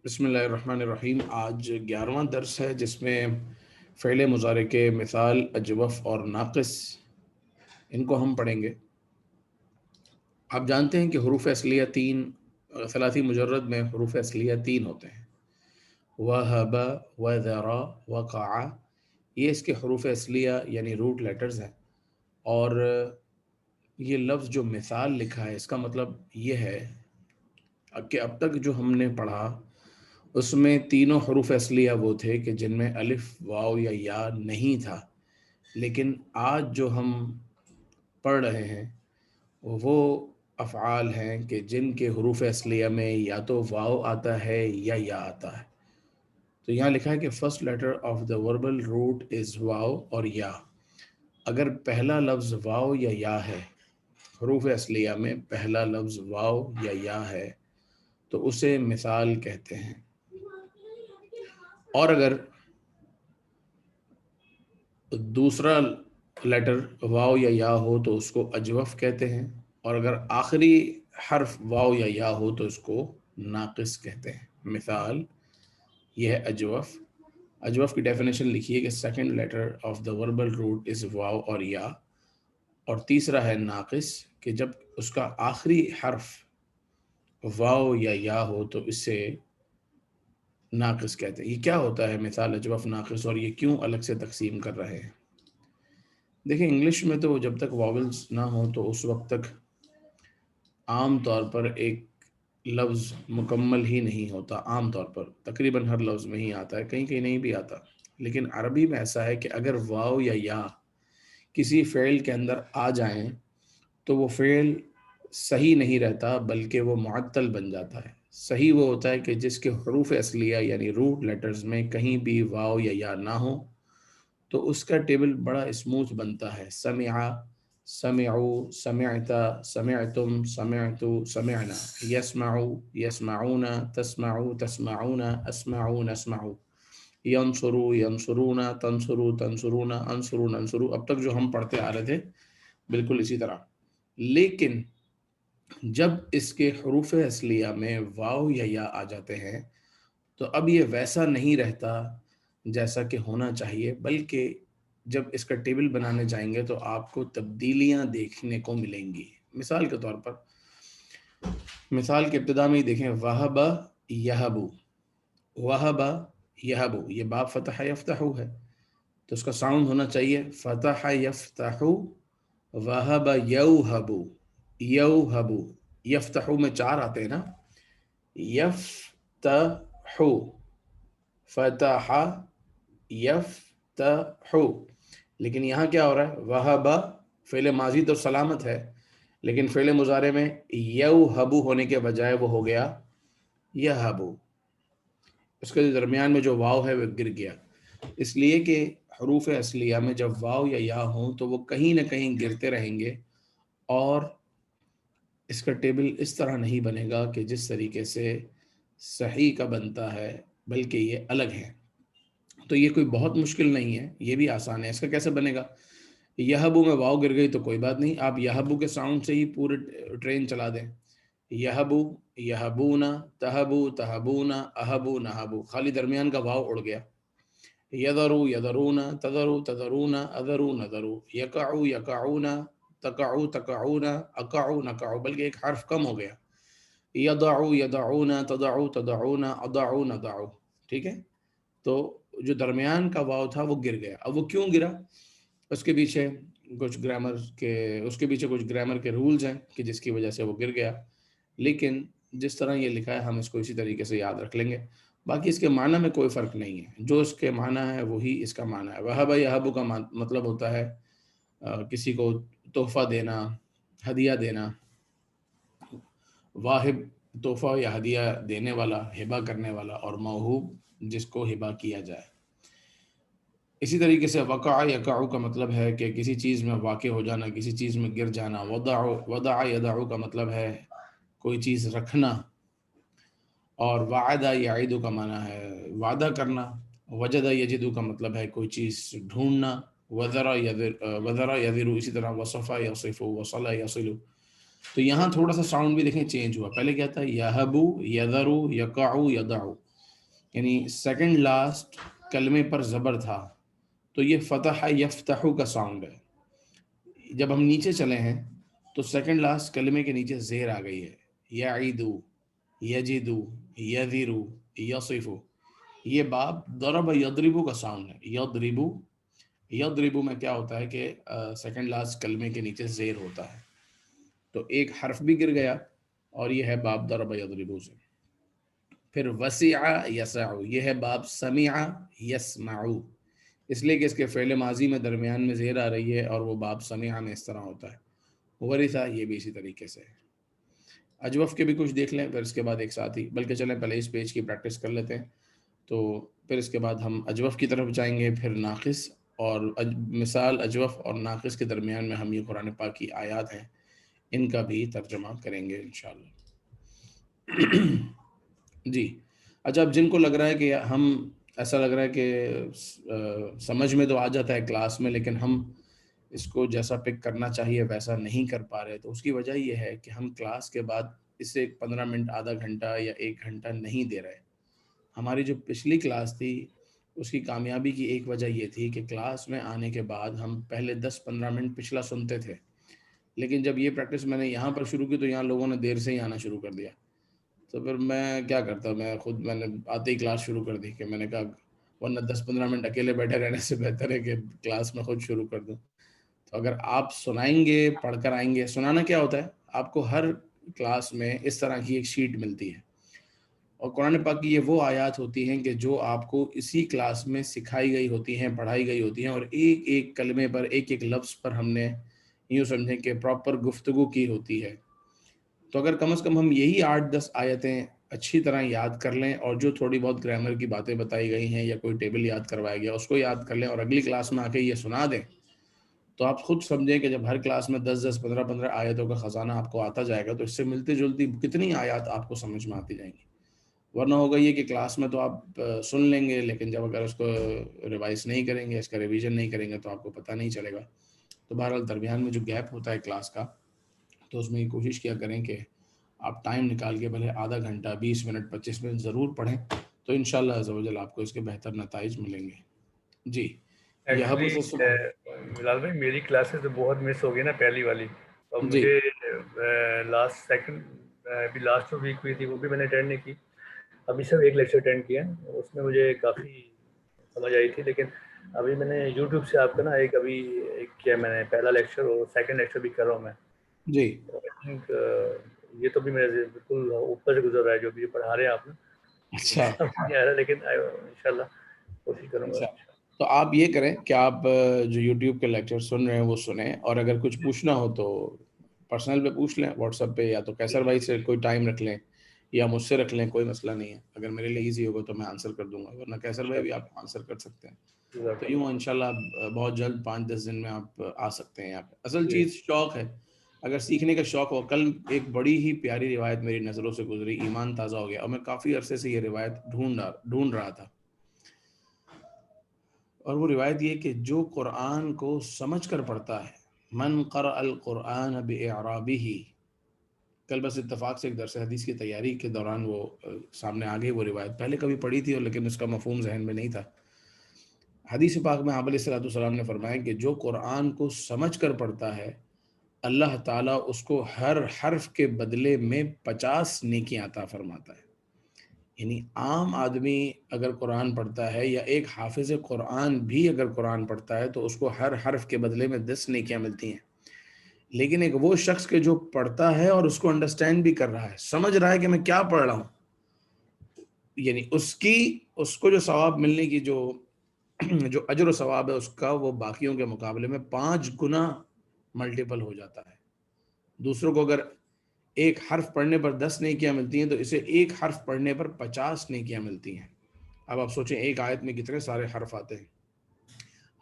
بسم اللہ الرحمن الرحیم۔ آج 11واں درس ہے جس میں فعل مضارع کے مثال، اجوف اور ناقص ان کو ہم پڑھیں گے۔ آپ جانتے ہیں کہ حروف اصلیہ تین، ثلاثی مجرد میں حروف اصلیہ تین ہوتے ہیں: وہب، وذرا، وقع۔ یہ اس کے حروف اصلیہ یعنی روٹ لیٹرز ہیں، اور یہ لفظ جو مثال لکھا ہے اس کا مطلب یہ ہے کہ اب تک جو ہم نے پڑھا اس میں تینوں حروف اصلیہ وہ تھے کہ جن میں الف، واو یا یا نہیں تھا، لیکن آج جو ہم پڑھ رہے ہیں وہ افعال ہیں کہ جن کے حروف اصلیہ میں یا تو واو آتا ہے یا آتا ہے۔ تو یہاں لکھا ہے کہ first letter of the verbal root is واو اور یا۔ اگر پہلا لفظ واو یا ہے، حروف اصلیہ میں پہلا لفظ واو یا ہے تو اسے مثال کہتے ہیں، اور اگر دوسرا لیٹر واو یا ہو تو اس کو اجوف کہتے ہیں، اور اگر آخری حرف واو یا ہو تو اس کو ناقص کہتے ہیں۔ مثال یہ ہے اجوف۔ اجوف کی ڈیفینیشن لکھیے کہ second letter of the verbal root is واو اور یا، اور تیسرا ہے ناقص کہ جب اس کا آخری حرف واو یا ہو تو اسے ناقص کہتے ہیں۔ یہ کیا ہوتا ہے مثال، اجوف، ناقص، اور یہ کیوں الگ سے تقسیم کر رہے ہیں؟ دیکھیں انگلش میں تو جب تک واولز نہ ہوں تو اس وقت تک عام طور پر ایک لفظ مکمل ہی نہیں ہوتا۔ عام طور پر تقریباً ہر لفظ میں ہی آتا ہے، کہیں کہیں نہیں بھی آتا، لیکن عربی میں ایسا ہے کہ اگر واو یا کسی فعل کے اندر آ جائیں تو وہ فعل صحیح نہیں رہتا بلکہ وہ معطل بن جاتا ہے۔ صحیح وہ ہوتا ہے کہ جس کے حروف اصلیہ یعنی روٹ لیٹرز میں کہیں بھی واو یا نہ ہو تو اس کا ٹیبل بڑا اسموتھ بنتا ہے۔ سمع، سمعوا، سمعت، سمعتم، سمعتو، سمعنا، یسمع، یسمعون، تسمعوا، تسمعون، اسمعوا، نسمعوا، ینصروا، ینصرون، تنصروا، تنصرون، انصروا، ننصروا، اب تک جو ہم پڑھتے آ رہے تھے بالکل اسی طرح۔ لیکن جب اس کے حروف اصلیہ میں واو یا آ جاتے ہیں تو اب یہ ویسا نہیں رہتا جیسا کہ ہونا چاہیے، بلکہ جب اس کا ٹیبل بنانے جائیں گے تو آپ کو تبدیلیاں دیکھنے کو ملیں گی۔ مثال کے طور پر، مثال کے ابتدا میں ہی دیکھیں، وہب یہبو، وہب یہبو، یہ باب فتح یفتحو ہے تو اس کا ساؤنڈ ہونا چاہیے فتح یفتحو، وہب یوہبو، یوہبو، یفتحو میں چار آتے ہیں نا، یفتحو، فتح، یفتحو، لیکن یہاں کیا ہو رہا ہے؟ وہب فعل ماضی تو سلامت ہے، لیکن فعل مضارع میں یوہبو ہونے کے بجائے وہ ہو گیا یہبو، اس کے درمیان میں جو واو ہے وہ گر گیا، اس لیے کہ حروف اصلیہ میں جب واو یا ہوں تو وہ کہیں نہ کہیں گرتے رہیں گے، اور اس کا ٹیبل اس طرح نہیں بنے گا کہ جس طریقے سے صحیح کا بنتا ہے، بلکہ یہ الگ ہے۔ تو یہ کوئی بہت مشکل نہیں ہے، یہ بھی آسان ہے۔ اس کا کیسے بنے گا؟ یہبو میں واو گر گئی تو کوئی بات نہیں، آپ یہبو کے ساؤنڈ سے ہی پورے ٹرین چلا دیں۔ یہبو، یہبونا، تہبو، تہبونا، اہبو، نہبو، خالی درمیان کا واو اڑ گیا۔ یذرو، یذرونا، تذرو، تذرونا، اذرو، نذرو، یقعو، یقعونا، تقعو، تقعونا، اقعو، نقعو، بلکہ ایک حرف کم ہو گیا۔ یضعو، یضعونا، تضعو، تضعونا، اضعو، نضعو، ٹھیک ہے؟ تو جو درمیان کا واو تھا وہ گر گیا۔ اب وہ کیوں گرا؟ اس کے پیچھے کچھ گرامر کے رولز ہیں کہ جس کی وجہ سے وہ گر گیا، لیکن جس طرح یہ لکھا ہے ہم اس کو اسی طریقے سے یاد رکھ لیں گے۔ باقی اس کے معنی میں کوئی فرق نہیں ہے، جو اس کے معنی ہے وہی اس کا معنی ہے۔ وہب یہب کا مطلب ہوتا ہے کسی کو تحفہ دینا، ہدیہ دینا۔ واہب تحفہ یا ہدیہ دینے والا، ہبہ کرنے والا، اور موہوب جس کو ہبہ کیا جائے۔ اسی طریقے سے وقع یقع کا مطلب ہے کہ کسی چیز میں واقع ہو جانا، کسی چیز میں گر جانا۔ وضع یضع کا مطلب ہے کوئی چیز رکھنا، اور وعد یعید کا معنی ہے وعدہ کرنا۔ وجد یجد کا مطلب ہے کوئی چیز ڈھونڈنا۔ وذر یذر، اسی طرح وصف یصف، وصل یصل۔ تو یہاں تھوڑا سا ساؤنڈ بھی دیکھیں چینج ہوا، پہلے کیا تھا؟ یہبو، یذرو، یقع، یضع، یعنی سیکنڈ لاسٹ کلمے پر زبر تھا، تو یہ فتح یفتح کا ساؤنڈ ہے. جب ہم نیچے چلے ہیں تو سیکنڈ لاسٹ کلمے کے نیچے زیر آ گئی ہے. یعیدو، یجدو، یذرو، یصفو. یہ باب ضرب یضربو کا ساؤنڈ ہے. یضربو، یضربو میں کیا ہوتا ہے کہ سیکنڈ لاسٹ کلمے کے نیچے زیر ہوتا ہے، تو ایک حرف بھی گر گیا، اور یہ ہے باب ضرب یضربو سے. پھر وسع یسع، یہ ہے باب سمع یسمع، اس لیے کہ اس کے فعل ماضی میں درمیان میں زیر آ رہی ہے، اور وہ باب سمع میں اس طرح ہوتا ہے. ورثہ، یہ بھی اسی طریقے سے ہے. اجوف کے بھی کچھ دیکھ لیں، پھر اس کے بعد ایک ساتھ ہی، بلکہ چلیں پہلے اس پیج کی پریکٹس کر لیتے ہیں، تو پھر اس کے بعد ہم اجوف کی طرف جائیں گے، پھر ناقص اور مثال اجوف اور ناقص کے درمیان میں ہم یہ قرآن پاک کی آیات ہیں، ان کا بھی ترجمہ کریں گے انشاءاللہ. جی اچھا، اب جن کو لگ رہا ہے کہ ہم، ایسا لگ رہا ہے کہ سمجھ میں تو آ جاتا ہے کلاس میں، لیکن ہم اس کو جیسا پک کرنا چاہیے ویسا نہیں کر پا رہے، تو اس کی وجہ یہ ہے کہ ہم کلاس کے بعد اسے 15 منٹ، آدھا گھنٹہ یا 1 گھنٹہ نہیں دے رہے. ہماری جو پچھلی کلاس تھی اس کی کامیابی کی ایک وجہ یہ تھی کہ کلاس میں آنے کے بعد ہم پہلے 10-15 منٹ پچھلا سنتے تھے، لیکن جب یہ پریکٹس میں نے یہاں پر شروع کی تو یہاں لوگوں نے دیر سے ہی آنا شروع کر دیا. تو پھر میں کیا کرتا، میں نے آتے ہی کلاس شروع کر دی، کہ میں نے کہا ورنہ 10-15 منٹ اکیلے بیٹھے رہنے سے بہتر ہے کہ کلاس میں خود شروع کر دوں. تو اگر آپ سنائیں گے، پڑھ کر آئیں گے، سنانا کیا ہوتا ہے، آپ کو ہر کلاس میں اس طرح کی ایک شیٹ ملتی ہے، اور قرآن پاک کی یہ وہ آیات ہوتی ہیں کہ جو آپ کو اسی کلاس میں سکھائی گئی ہوتی ہیں، پڑھائی گئی ہوتی ہیں، اور ایک ایک کلمے پر، ایک ایک لفظ پر ہم نے یوں سمجھیں کہ پراپر گفتگو کی ہوتی ہے. تو اگر کم از کم ہم یہی 8-10 آیتیں اچھی طرح یاد کر لیں، اور جو تھوڑی بہت گرامر کی باتیں بتائی گئی ہیں یا کوئی ٹیبل یاد کروایا گیا اس کو یاد کر لیں، اور اگلی کلاس میں آ کے یہ سنا دیں، تو آپ خود سمجھیں کہ جب ہر کلاس میں 10-10 15-15 آیتوں کا خزانہ آپ کو آتا جائے گا تو اس سے ملتی جلتی کتنی آیات آپ کو سمجھ میں آتی جائیں گی. ورنہ ہوگا یہ کہ کلاس میں تو آپ سن لیں گے، لیکن جب اگر اس کو ریوائز نہیں کریں گے، اس کا ریویژن نہیں کریں گے تو آپ کو پتہ نہیں چلے گا. تو بہرحال درمیان میں جو گیپ ہوتا ہے کلاس کا، تو اس میں یہ کوشش کیا کریں کہ آپ ٹائم نکال کے بھلے آدھا گھنٹہ، 20 منٹ، 25 منٹ ضرور پڑھیں، تو انشاءاللہ عز و جل آپ کو اس کے بہتر نتائج ملیں گے. جی یہ ایکچولی حفظ. بلال بھائی میری کلاسز تو بہت مس ہو گئی نا پہلی والی، اور جی مجھے لاسٹ سیکنڈ ابھی لاسٹ جو ویک ہوئی تھی وہ بھی میں نے اٹینڈ نہیں کی. ابھی صرف ایک لیکچر اٹینڈ کیا، اس میں مجھے کافی سمجھ آئی تھی. لیکن ابھی میں نے یوٹیوب سے آپ کا نا ایک کیا میں نے پہلا لیکچر اور سیکنڈ لیکچر بھی کر رہا ہوں میں. جی آئی تھنک یہ تو بھی میرے بالکل اوپر سے گزر رہا ہے جو بھی پڑھا رہے ہیں آپ نے. مجھے اچھا سمجھ نہیں آ رہا، لیکن انشاءاللہ کوشش کروں گا. اچھا، تو آپ یہ کریں کہ آپ جو یوٹیوب کے لیکچر سن رہے ہیں وہ سنیں، اور اگر کچھ پوچھنا ہو تو پرسنل پہ پوچھ لیں، واٹس ایپ پہ، یا تو کیسر بھائی سے کوئی ٹائم رکھ لیں، یا مجھ سے رکھ لیں، کوئی مسئلہ نہیں ہے. اگر میرے لیے ایزی ہوگا تو میں آنسر کر دوں گا، ورنہ کیسر بھائی بھی آپ آنسر کر سکتے ہیں. تو یوں انشاءاللہ بہت جلد 5-10 دن میں آپ آ سکتے ہیں یہاں پہ. اصل جی چیز شوق ہے، اگر سیکھنے کا شوق ہو. کل ایک بڑی ہی پیاری روایت میری نظروں سے گزری، ایمان تازہ ہو گیا، اور میں کافی عرصے سے یہ روایت ڈھونڈ رہا تھا. اور وہ روایت یہ کہ جو قرآن کو سمجھ کر پڑھتا ہے، من قرأ القرآن بإعرابه، کل بس اتفاق سے ایک درس حدیث کی تیاری کے دوران وہ سامنے آ گئی وہ روایت. پہلے کبھی پڑھی تھی اور لیکن اس کا مفہوم ذہن میں نہیں تھا. حدیث پاک میں آپ علیہ الصلوۃ والسلام نے فرمایا کہ جو قرآن کو سمجھ کر پڑھتا ہے، اللہ تعالیٰ اس کو ہر حرف کے بدلے میں 50 نیکیاں عطا فرماتا ہے. یعنی عام آدمی اگر قرآن پڑھتا ہے، یا ایک حافظ قرآن بھی اگر قرآن پڑھتا ہے، تو اس کو ہر حرف کے بدلے میں 10 نیکیاں ملتی ہیں. لیکن ایک وہ شخص کے جو پڑھتا ہے اور اس کو انڈرسٹینڈ بھی کر رہا ہے، سمجھ رہا ہے کہ میں کیا پڑھ رہا ہوں، یعنی اس کو جو ثواب ملنے کی جو اجر و ثواب ہے اس کا، وہ باقیوں کے مقابلے میں 5 گنا ملٹیپل ہو جاتا ہے. دوسروں کو اگر ایک حرف پڑھنے پر 10 نیکیاں ملتی ہیں، تو اسے ایک حرف پڑھنے پر 50 نیکیاں ملتی ہیں. اب آپ سوچیں ایک آیت میں کتنے سارے حرف آتے ہیں،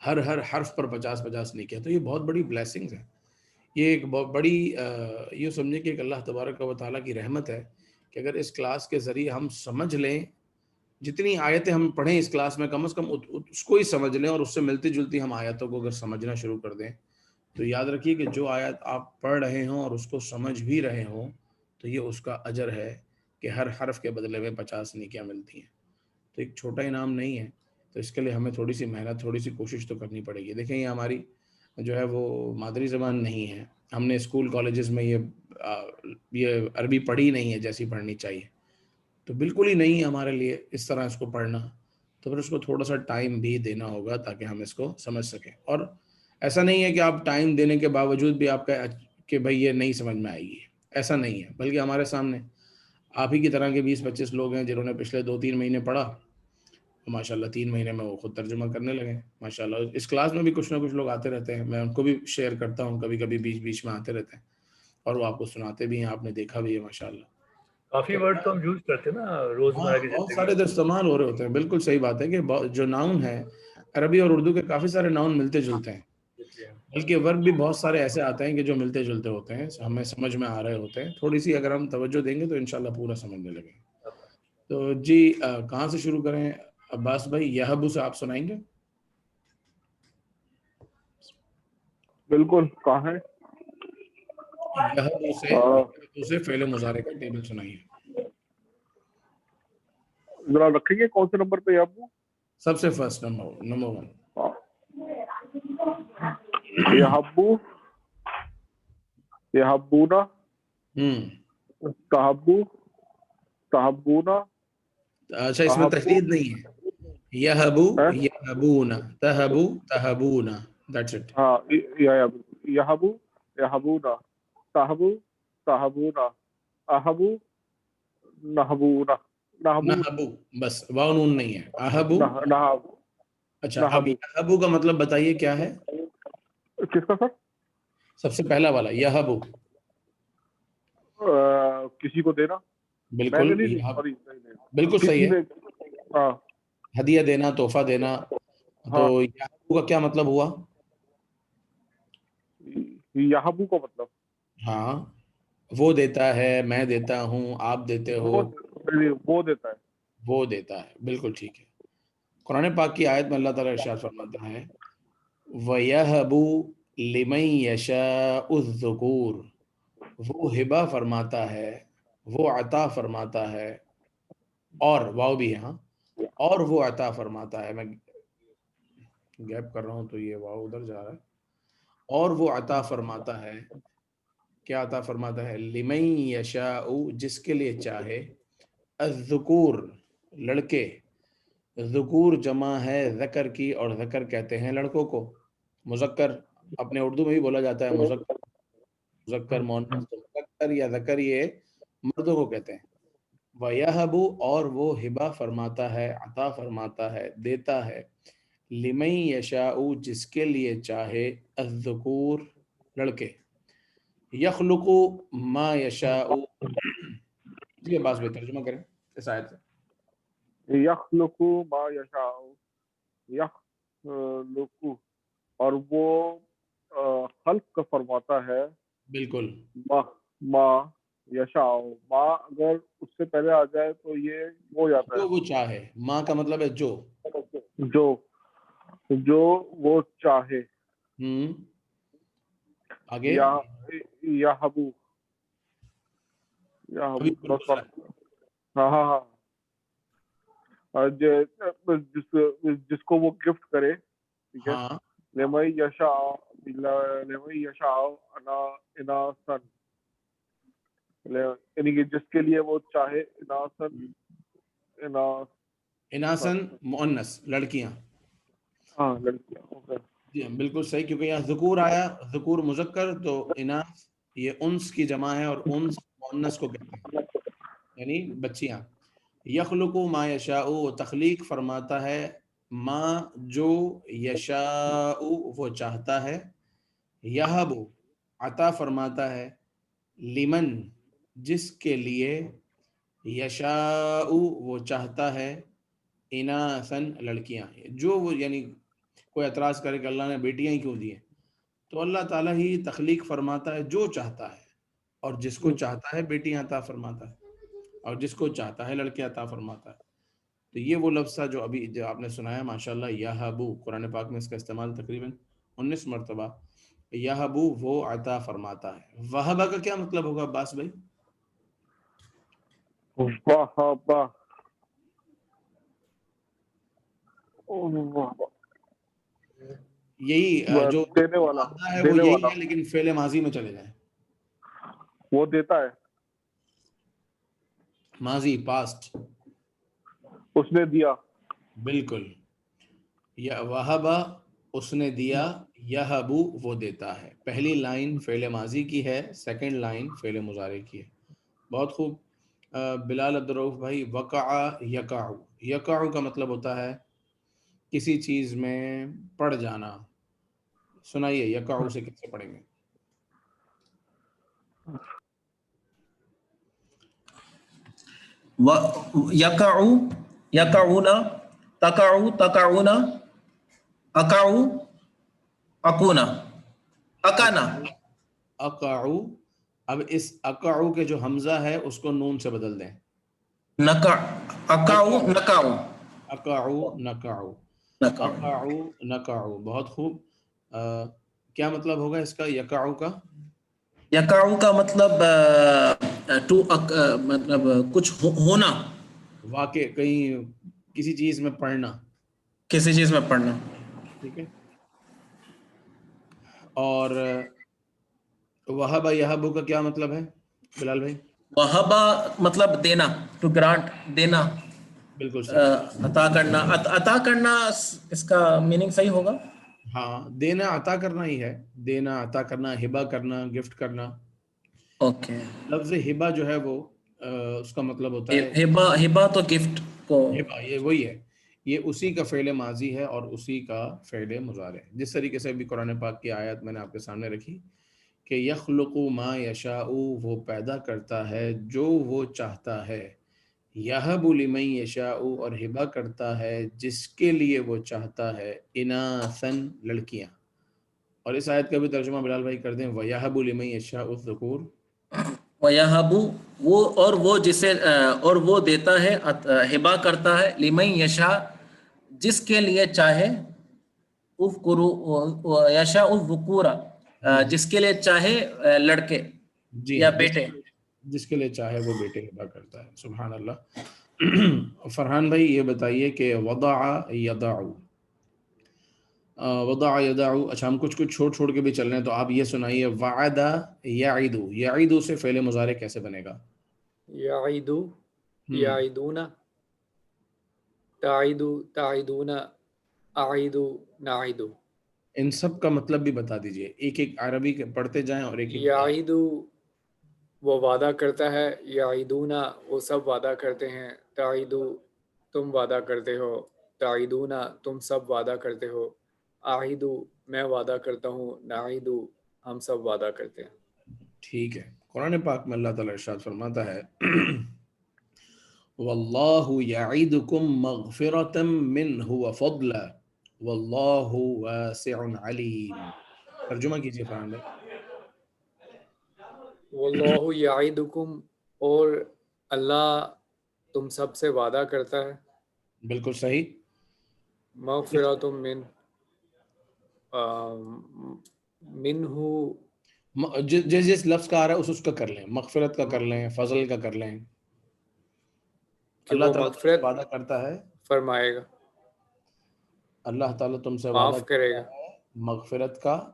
ہر حرف پر 50 نیکیاں، تو یہ بہت بڑی بلیسنگز ہے. یہ ایک بہت بڑی یہ سمجھیں کہ ایک اللہ تبارک و تعالیٰ کی رحمت ہے کہ اگر اس کلاس کے ذریعے ہم سمجھ لیں، جتنی آیتیں ہم پڑھیں اس کلاس میں، کم از کم اس کو ہی سمجھ لیں، اور اس سے ملتی جلتی ہم آیتوں کو اگر سمجھنا شروع کر دیں، تو یاد رکھیے کہ جو آیت آپ پڑھ رہے ہوں اور اس کو سمجھ بھی رہے ہوں، تو یہ اس کا اجر ہے کہ ہر حرف کے بدلے میں 50 نیکیاں ملتی ہیں. تو ایک چھوٹا انعام نہیں ہے. تو اس کے لیے ہمیں تھوڑی سی محنت، تھوڑی سی کوشش تو کرنی پڑے گی. دیکھیں یہ ہماری جو ہے وہ مادری زبان نہیں ہے، ہم نے اسکول کالجز میں یہ عربی پڑھی نہیں ہے جیسی پڑھنی چاہیے، تو بالکل ہی نہیں ہے ہمارے لیے اس طرح اس کو پڑھنا. تو پھر اس کو تھوڑا سا ٹائم بھی دینا ہوگا تاکہ ہم اس کو سمجھ سکیں. اور ایسا نہیں ہے کہ آپ ٹائم دینے کے باوجود بھی آپ کا کہ بھائی یہ نہیں سمجھ میں آئے گی، ایسا نہیں ہے. بلکہ ہمارے سامنے آپ ہی کی طرح کے 20-25 لوگ ہیں جنہوں نے پچھلے 2-3 مہینے پڑھا، ماشاءاللہ 3 مہینے میں وہ خود ترجمہ کرنے لگے. ماشاءاللہ اس کلاس میں بھی کچھ نہ کچھ لوگ آتے رہتے ہیں، میں ان کو بھی شیئر کرتا ہوں، کبھی کبھی بیچ بیچ میں آتے رہتے ہیں اور وہ آپ کو سناتے بھی ہیں، آپ نے دیکھا بھی ہے ماشاءاللہ. کافی تو ورڈ تو ہم یوز کرتے ہیں نا ہاں، روزمرہ کی بہت زندگی سارے میں. استعمال ہو رہے ہوتے ہیں. بالکل صحیح بات ہے کہ جو ناؤن ہے عربی اور اردو کے کافی سارے ناؤن ملتے جلتے ہیں، بلکہ ورب بھی بہت سارے ایسے آتے ہیں کہ جو ملتے جلتے ہوتے ہیں، ہمیں سمجھ میں آ رہے ہوتے ہیں. تھوڑی سی اگر ہم توجہ دیں گے تو انشاءاللہ پورا سمجھنے لگیں گے. تو جی کہاں سے شروع کریں عباس بھائی؟ یہبو سے آپ سنائیں گے؟ بالکل. کہاں ہے؟ یہبو سے فعل مضارع کا ٹیبل سنائیے. ذرا رکھیں گے کون سے نمبر پہ ابو؟ سب سے فرسٹ نمبر 1. یحبو، یحبونا، تحبو، تحبونا. اچھا اس میں تحدید نہیں ہے. یہبو یہبونا، تہبو تہبونا، دیٹس اٹ. ہاں یحبو یحبونا، تحبو تحبونا، احبو نحبونا. نہبو، بس واو نون نہیں ہے. اہبو. اچھا اب یہبو کا مطلب بتائیے کیا ہے؟ کس کا سر؟ سب سے پہلا والا یہبو. کسی کو دینا. میں بالکل نے نہیں دی، سوری. بالکل صحیح کسی ہے. نے. ہاں، ہدیہ دینا، تحفہ دینا. تو ہاں. یہبو کا کیا مطلب ہوا؟ یحبو کا مطلب ہاں وہ دیتا ہے، میں دیتا ہوں، آپ دیتے ہو. وہ دیتا ہے. وہ دیتا ہے، بالکل ٹھیک ہے. قرآن پاک کی آیت میں اللہ تعالیٰ ارشاد فرماتا ہے وَيَهَبُ لِمَن يَشَاءُ الذُّكُورَ، وہ ہبہ فرماتا ہے، وہ عطا فرماتا ہے، اور واو بھی ہے، ہاں، اور وہ عطا فرماتا ہے. میں گیپ کر رہا ہوں تو یہ واو ادھر جا رہا ہے. اور وہ عطا فرماتا ہے، کیا عطا فرماتا ہے؟ لِمَن يَشَاءُ، جس کے لیے چاہے، الذکور، لڑکے. ذکور جمع ہے ذکر کی، اور ذکر کہتے ہیں لڑکوں کو. مذکر اپنے اردو میں بھی بولا جاتا ہے مذکر مؤنث. تو مذکر یا ذکر یہ مردوں کو کہتے ہیں. وَيَهَبُ، اور وہ ہبہ فرماتا ہے، عطا فرماتا ہے، دیتا ہے. لِمَن يَشَاءُ، جس کے لیے چاہے، الذکور، لڑکے. یخلق ما یشاء. جی عباس بھائی ترجمہ کریں اس آیت سے. یخلق ما یشاء، یخلق، اور وہ خلق کا فرماتا ہے. بالکل. ما یشاء، ما اگر اس سے پہلے آ جائے تو یہ ہو جاتا جو ہے. وہ چاہے، ماں کا مطلب ہے جو. جو وہ چاہے. آگے. یحبو، ابھی تھوڑا سا. ہاں ہاں ہاں. جس کو وہ گفٹ کرے، ٹھیک ہے. ہاں لمن یشاء، لمن یشاء اناسن، یعنی کہ جس کے لیے وہ چاہے. اناسن مؤنث، لڑکیاں. ہاں لڑکیاں. اوکے. جی بالکل صحیح، کیونکہ یہاں ذکور آیا، ذکور مذکر، تو اناث یہ انس کی جمع ہے، اور انس مؤنث کو کہتے ہیں، یعنی بچیاں. یخلق ما یشاء، وہ تخلیق فرماتا ہے، ما جو، یشاء وہ چاہتا ہے، یہب عطا فرماتا ہے، لمن جس کے لیے، یشاء وہ چاہتا ہے، اناسن لڑکیاں. جو وہ یعنی کوئی اعتراض کرے کہ اللہ نے بیٹیاں ہی کیوں دی ہیں، تو اللہ تعالیٰ ہی تخلیق فرماتا ہے جو چاہتا ہے، اور جس کو چاہتا ہے بیٹیاں عطا فرماتا ہے، اور جس کو چاہتا ہے لڑکیاں عطا فرماتا ہے. تو یہ وہ لفظ تھا جو ابھی جو آپ نے سنایا ماشاءاللہ. یہبو، قرآن پاک میں اس کا استعمال تقریباً 19 مرتبہ. یہبو وہ عطا فرماتا ہے. وہبہ کا کیا مطلب ہوگا عباس بھائی؟ وہبہ، یہی جو دینے والا، مادہ ہے وہ دینے یہی والا، ہے، لیکن فعل ماضی میں چلے جائیں. وہ دیتا ہے. ماضی پاسٹ. اس نے دیا. بالکل. یا وہبا اس نے دیا، یہبو وہ دیتا ہے. پہلی لائن فعل ماضی کی ہے، سیکنڈ لائن فعل مضارع کی ہے. بہت خوب. بلال عبدالرؤف بھائی، وقع یقع. یقع کا مطلب ہوتا ہے کسی چیز میں پڑ جانا. سنائیے یقع سے کیسے پڑھیں گے؟ یقعو یقعون، تقعو تقعون، اقعو اقونا، اقانا. اقعو. اب اس اقعو کے جو حمزہ ہے اس کو نون سے بدل دیں. نقع، اقعو نقعو. اقعو نقعو. نقعو. اقعو نقعو. بہت خوب. کیا مطلب ہوگا اس کا یقعو کا؟ یقعو کا مطلب مطلب کچھ ہونا، واقع کہیں کسی چیز میں پڑھنا. کسی چیز میں پڑھنا. ٹھیک ہے. اور وہبا یہبو کا کیا مطلب ہے بلال بھائی؟ وہبا مطلب دینا، ٹو گرانٹ، دینا، بالکل صحیح. عطا کرنا. عطا کرنا اس کا میننگ صحیح ہوگا. ہاں، دینا عطا کرنا ہی ہے. دینا عطا کرنا، ہبہ کرنا، گفٹ کرنا. اوکے. لفظ ہبہ جو ہے وہ اس کا مطلب ہوتا ہے ہبا تو گفٹ کو. ہبہ، یہ وہی ہے. یہ اسی کا فعل ماضی ہے اور اسی کا فعل مضارع ہے. جس طریقے سے بھی قرآن پاک کی آیت میں نے آپ کے سامنے رکھی کہ یخلق ما یشاء، وہ پیدا کرتا ہے جو وہ چاہتا ہے. یہب لمن یشاء، اور ہبہ کرتا ہے جس کے لیے وہ چاہتا ہے. اناثن لڑکیاں. اور اس آیت کا بھی ترجمہ بلال بھائی کر دیں. وَيَهَبُ لِمَن يَشَاءُ الذُّكُورَ. وَيَهَبُ، وہ اور وہ جسے اور وہ دیتا ہے، ہبہ کرتا ہے، لمن یشاء جس کے لیے چاہے، یشاء الذکور جس کے لیے چاہے لڑکے جی یا ہاں، بیٹے. جس کے لیے چاہے وہ بیٹے ہبہ کرتا ہے. سبحان اللہ. فرحان بھائی یہ بتائیے کہ وضع یضع، وضع یضع. اچھا ہم کچھ چھوڑ کے بھی چل رہے ہیں، تو آپ یہ سنائیے وعد یعد. یعد سے فعل مضارع کیسے بنے گا؟ یعیدو، یعیدون، تعیدو، تعیدون، اعیدو، نعیدو. ان سب کا مطلب بھی بتا دیجئے. ایک ایک عربی کے پڑھتے جائیں اور ایک ایک. یعیدو وہ وعدہ کرتا ہے، یعیدون وہ سب وعدہ کرتے ہیں، تعیدو تم وعدہ کرتے ہو، تعیدون تم سب وعدہ کرتے ہو، اعیدو میں وعدہ کرتا ہوں، نعیدو ہم سب وعدہ کرتے ہیں. ٹھیک ہے. قرآن پاک میں اللہ تعالیٰ ارشاد فرماتا ہے واللہ یعیدکم مغفرۃ منہ وفضلا واللہ واسع علیم. ترجمہ کیجئے فرحان بھائی. واللہ یعیدکم، اور اللہ تم سب سے وعدہ کرتا ہے، بالکل صحیح. مغفرۃ منہ، جس لفظ کا آ رہا ہے اس کا کر لیں. مغفرت کا کر لیں، فضل کا کر لیں. کہ اللہ وہ تعالیٰ تم سے مغفرت وعدہ کرتا ہے، فرمائے گا، اللہ تعالیٰ تم سے وعدہ معاف کرے کرتا گا، ہے مغفرت کا.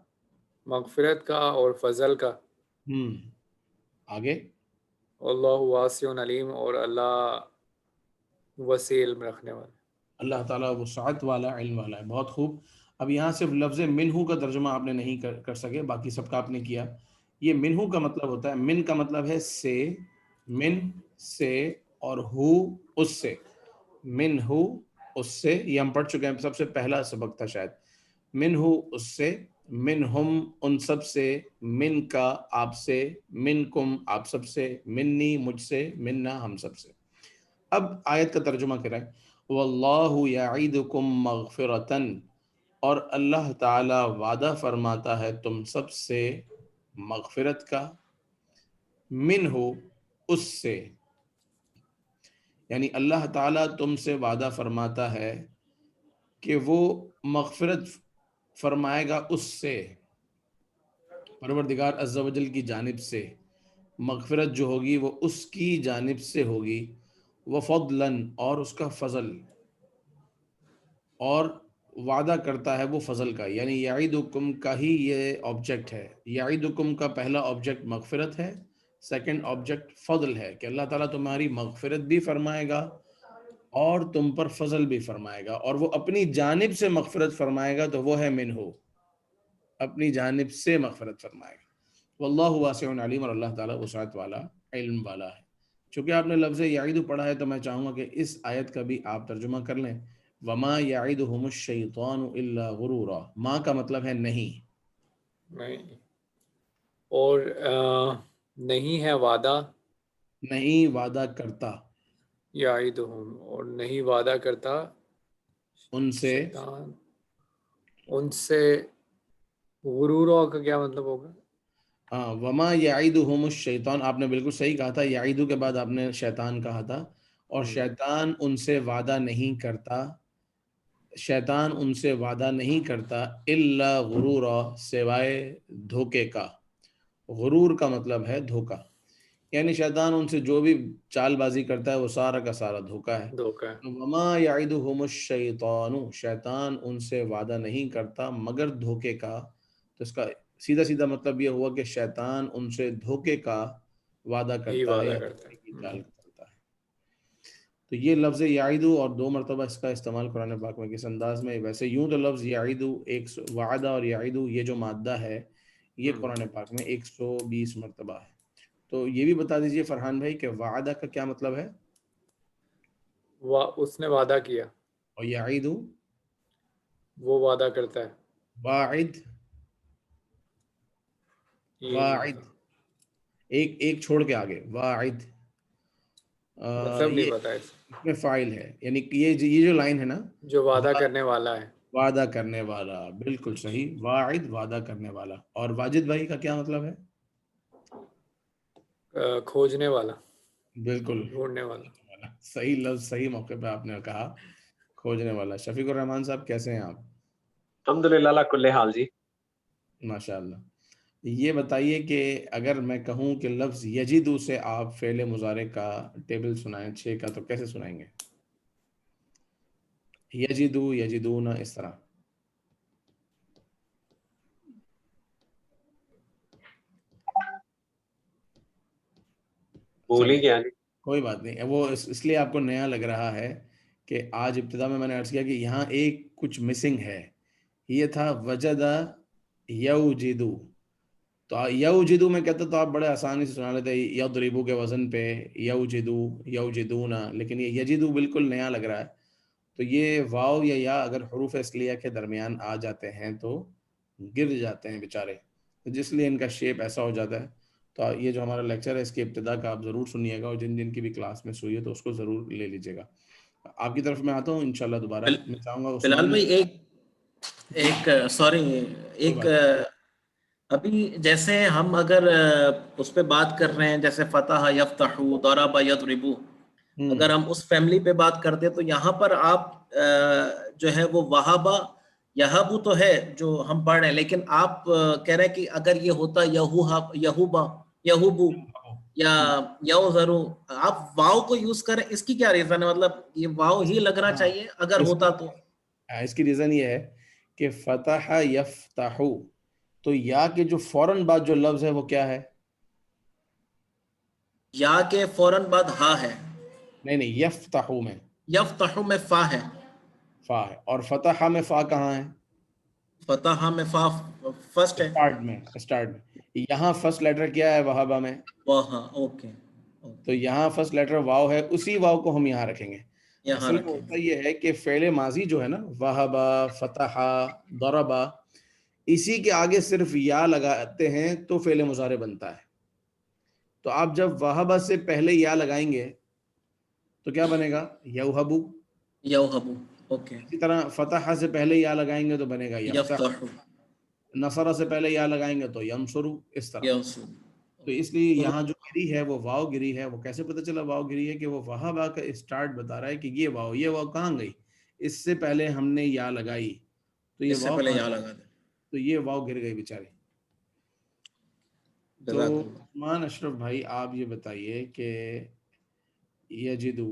مغفرت کا اور فضل کا. آگے اللہ واسع علیم، اور اللہ وسیع علم رکھنے والا. اللہ تعالیٰ وسعت والا، علم والا ہے. بہت خوب. اب یہاں صرف لفظ منہو کا ترجمہ آپ نے نہیں کر سکے، باقی سب کا آپ نے کیا. یہ منہو کا مطلب ہوتا ہے، من کا مطلب ہے سے، من سے، اور ہو اس سے. منہو اس سے، یہ ہم پڑھ چکے ہیں، سب سے پہلا سبق تھا شاید. منہو اس سے، منہم ان سب سے، من کا آپ سے، منکم آپ سب سے، منی مجھ سے، منا ہم سب سے. اب آیت کا ترجمہ کریں. واللہ یعیدکم مغفرتن، اور اللہ تعالی وعدہ فرماتا ہے تم سب سے مغفرت کا، منہ اس سے. یعنی اللہ تعالیٰ تم سے وعدہ فرماتا ہے کہ وہ مغفرت فرمائے گا اس سے، پروردگار عز و جل کی جانب سے. مغفرت جو ہوگی وہ اس کی جانب سے ہوگی. وفضلاً، اور اس کا فضل، اور وعدہ کرتا ہے وہ فضل کا، یعنی یعیدکم کا ہی یہ آبجیکٹ ہے. یعیدکم کا پہلا آبجیکٹ مغفرت ہے، سیکنڈ آبجیکٹ فضل ہے کہ اللہ تعالیٰ تمہاری مغفرت بھی فرمائے گا اور تم پر فضل بھی فرمائے گا، اور وہ اپنی جانب سے مغفرت فرمائے گا تو وہ ہے منہ، اپنی جانب سے مغفرت فرمائے گا. واللہ واسع علیم، اور اللہ تعالیٰ وسعت والا، علم والا ہے. چونکہ آپ نے لفظ یعید پڑھا ہے تو میں چاہوں گا کہ اس آیت کا بھی آپ ترجمہ کر لیں. وما یعدہم الشیطان الا غرورا، ما کا مطلب ہے نہیں، نہیں، اور نہیں ہے وعدہ، نہیں وعدہ کرتا یعیدہم، اور نہیں وعدہ کرتا ان سے. شیطان ان سے. غروروں کا کیا مطلب ہوگا؟ ہاں، وما یعدہم الشیطان، آپ نے بالکل صحیح کہا تھا، یعیدو کے بعد آپ نے شیطان کہا تھا، اور شیطان ان سے وعدہ نہیں کرتا، شیطان ان سے وعدہ نہیں کرتا الا غرورا، سوائے دھوکے کا. غرور کا مطلب ہے دھوکا، یعنی شیطان ان سے جو بھی چال بازی کرتا ہے وہ سارا کا سارا دھوکا ہے. دھوکہ ہے. وما یعدہم الشیطان، شیطان ان سے وعدہ نہیں کرتا مگر دھوکے کا. تو اس کا سیدھا سیدھا مطلب یہ ہوا کہ شیطان ان سے دھوکے کا وعدہ ہی کرتا ہے وعدہ یا کرتا دھوکے کی ہے. چال کرتا ہے. تو یہ لفظ یعیدو، اور 2 مرتبہ اس کا استعمال قرآن پاک میں کس انداز میں. ویسے یوں تو لفظ یعیدو، ایک وعدہ اور یعیدو یہ جو مادہ ہے یہ قرآن پاک میں 120 مرتبہ ہے. تو یہ بھی بتا دیجئے فرحان بھائی کہ وعدہ کا کیا مطلب ہے، اس نے وعدہ کیا، اور یعیدو وہ وعدہ کرتا ہے. واعد، یہ نہیں واعد پتا، ایک چھوڑ کے آگے واعد، مطلب نہیں یہ پتا اس اس میں فاعل ہے، یعنی کہ یہ جو لائن ہے نا، جو وعدہ کرنے والا ہے. وعدہ کرنے والا، بالکل صحیح، واعد وعدہ کرنے والا. اور واجد بھائی کا کیا مطلب ہے؟ کھوجنے والا، بالکل ڈھونڈنے والا. صحیح لفظ صحیح موقع پہ آپ نے کہا، کھوجنے والا. شفیق الرحمان صاحب کیسے ہیں آپ؟ الحمدللہ علی کل حال جی. ماشاء اللہ. یہ بتائیے کہ اگر میں کہوں کہ لفظ یجدو سے آپ فعل مضارع کا ٹیبل سنائیں 6 کا، تو کیسے سنائیں گے؟ یجدو، یجدون، اس طرح. بھول ہی گیا جی. کوئی بات نہیں، وہ اس لیے آپ کو نیا لگ رہا ہے کہ آج ابتدا میں نے عرض کیا کہ یہاں ایک کچھ مسنگ ہے. یہ تھا وجدہ یوجدو. تو یوجدو میں کہتا تو آپ بڑے آسانی سے سنا لیتے یضربو کے وزن پہ، یوجدو، یوجدون، لیکن یہ یجدو بالکل نیا لگ رہا ہے. تو یہ واو یا اگر حروف اصلیہ کے درمیان آ جاتے ہیں تو گر جاتے ہیں بیچارے، جس لیے ان کا شیپ ایسا ہو جاتا ہے. تو یہ جو ہمارا لیکچر ہے اس کی ابتدا کا آپ ضرور سنیے گا، اور جن کی بھی کلاس میں ہوئی ہے تو اس کو ضرور لے لیجیے گا. آپ کی طرف میں آتا ہوں انشاءاللہ دوبارہ. میں چاہوں گا بلال عثمان بھائی ایک سوری، ایک ابھی جیسے ہم اگر اس پہ بات کر رہے ہیں جیسے فتح یفتح، ضرب یضرب، اگر ہم اس فیملی پہ بات کرتے تو یہاں پر آپ جو ہے وہ وہابا یہابو تو ہے جو ہم پڑھ رہے ہیں، لیکن آپ کہہ رہے ہیں کہ اگر یہ ہوتا یہوبا، یہوبو یا یوزرو، آپ واو کو یوز کریں، اس کی کیا ریزن ہے؟ مطلب یہ واو ہی لگنا چاہیے اگر ہوتا تو. اس کی ریزن یہ ہے کہ فتح یفتح، تو یا کے جو فوراً بعد جو لفظ ہے وہ کیا ہے؟ یا کے فوراً بعد ہا ہے. نہیں یفتح میں، یفتح میں فا ہے، فا ہے. اور فتح میں فا کہاں ہے؟ فتح میں فا فرسٹ ہے، اسٹارٹ میں. یہاں فرسٹ لیٹر کیا ہے وہابا میں؟ وہاں. اوکے، تو یہاں فرسٹ لیٹر واو ہے، اسی واو کو ہم یہاں رکھیں گے. یہاں اصل میں رکھیں. ہوتا یہ ہے کہ فعل ماضی جو ہے نا، وہبا، فتحا، ضربا، اسی کے آگے صرف یا لگاتے ہیں تو فعل مضارع بنتا ہے. تو آپ جب وہبا سے پہلے یا لگائیں گے تو کیا بنے گا؟ یوہبو. یوہبو. اوکے. اسی طرح فتح سے پہلے یا لگائیں گے تو بنے گا یفتح. یفتح. نصر سے پہلے یا لگائیں گے تو ینصرو، اس طرح. یوسو. تو اس لیے یہاں جو گری ہے وہ واو گری ہے. وہ کیسے پتہ چلا واو گری ہے؟ کہ وہ وہابا کا اسٹارٹ بتا رہا ہے کہ یہ واو کہاں گئی؟ اس سے پہلے ہم نے یا لگائی تو یہ اس سے واو پہلے کہاں یا گئی؟ لگا دیں. تو یہ واو گر گئی بیچاری. تو عثمان اشرف بھائی آپ یہ بتائیے کہ یجدو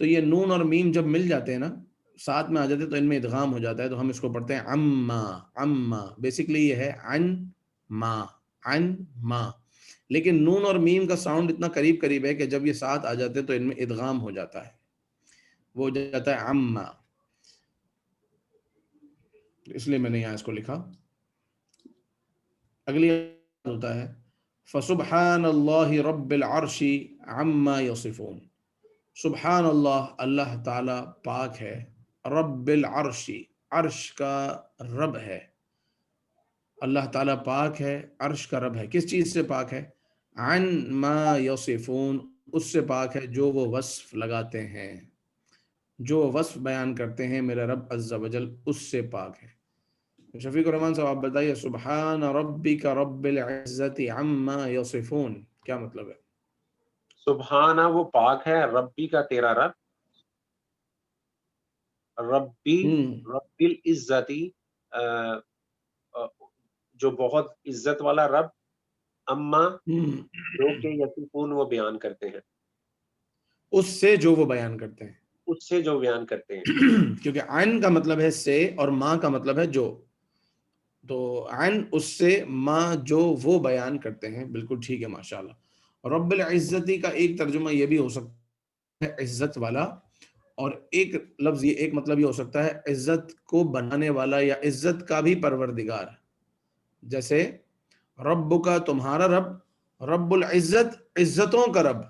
تو یہ نون اور میم جب مل جاتے ہیں نا، ساتھ میں آ جاتے ہیں، تو ان میں ادغام ہو جاتا ہے، تو ہم اس کو پڑھتے ہیں عما. عما بیسکلی یہ ہے عن ما، عن ما. لیکن نون اور میم کا ساؤنڈ اتنا قریب قریب ہے کہ جب یہ ساتھ آ جاتے ہیں تو ان میں ادغام ہو جاتا ہے، وہ ہو جاتا ہے عما. اس لیے میں نے یہاں اس کو لکھا. اگلی ہوتا ہے فسبحان اللہ رب العرش عما یصفون. سبحان اللہ، اللہ تعالی پاک ہے، رب العرش، عرش کا رب ہے. اللہ تعالیٰ پاک ہے، عرش کا رب ہے. کس چیز سے پاک ہے؟ عن ما یصفون، اس سے پاک ہے جو وہ وصف لگاتے ہیں، جو وصف بیان کرتے ہیں میرا رب عز و جل، اس سے پاک ہے. شفیق الرحمان صاحب آپ بتائیے، سبحان ربک رب العزت عما یصفون کیا مطلب ہے؟ سبحانہ وہ پاک ہے، ربی کا تیرا رب، ربی رب العزتی جو بہت عزت والا رب، اما جو کہ یصفون وہ بیان کرتے ہیں، اس سے جو وہ بیان کرتے ہیں، اس سے جو بیان کرتے ہیں. کیونکہ عن کا مطلب ہے سے اور ما کا مطلب ہے جو، تو عن اس سے، ما جو وہ بیان کرتے ہیں. بالکل ٹھیک ہے، ماشاءاللہ. رب العزتی کا ایک ترجمہ یہ بھی ہو سکتا ہے عزت والا، اور ایک لفظ یہ، ایک مطلب یہ ہو سکتا ہے عزت کو بنانے والا یا عزت کا بھی پروردگار. جیسے رب کا تمہارا رب، رب العزت عزتوں کا رب،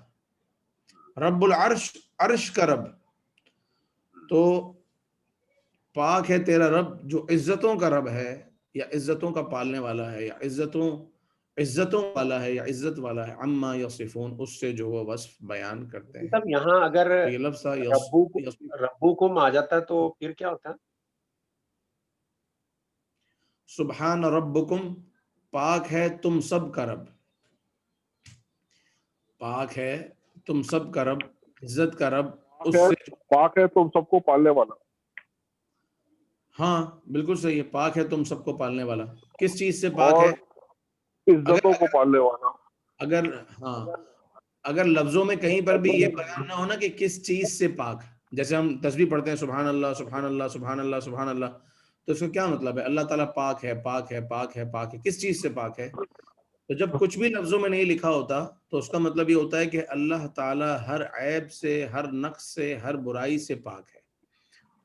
رب العرش عرش کا رب. تو پاک ہے تیرا رب جو عزتوں کا رب ہے، یا عزتوں کا پالنے والا ہے، یا عزتوں والا ہے، یا عزت والا ہے. عما یصفون، اس سے جو وہ وصف بیان کرتے ہیں. مطلب یہاں اگر تو یہ لفظ تھا ربکم آ جاتا تو پھر کیا ہوتا؟ سبحان ربکم، پاک ہے تم سب کا رب، پاک ہے تم سب کا رب، عزت کا رب، اس سے پاک ہے تم سب کو پالنے والا. ہاں بالکل صحیح ہے، پاک ہے تم سب کو پالنے والا. کس چیز سے پاک ہے؟ عزتوں کو پالنے والا. اگر ہاں، اگر لفظوں میں کہیں پر بھی یہ بیان نہ ہونا کہ کس چیز سے پاک، جیسے ہم تسبیح پڑھتے ہیں سبحان اللہ سبحان اللہ سبحان اللہ سبحان اللہ، تو اس کا کیا مطلب ہے؟ اللہ تعالیٰ پاک ہے، پاک ہے، پاک ہے، پاک ہے. کس چیز سے پاک ہے؟ تو جب کچھ بھی لفظوں میں نہیں لکھا ہوتا تو اس کا مطلب یہ ہوتا ہے کہ اللہ تعالیٰ ہر عیب سے، ہر نقص سے، ہر برائی سے پاک ہے.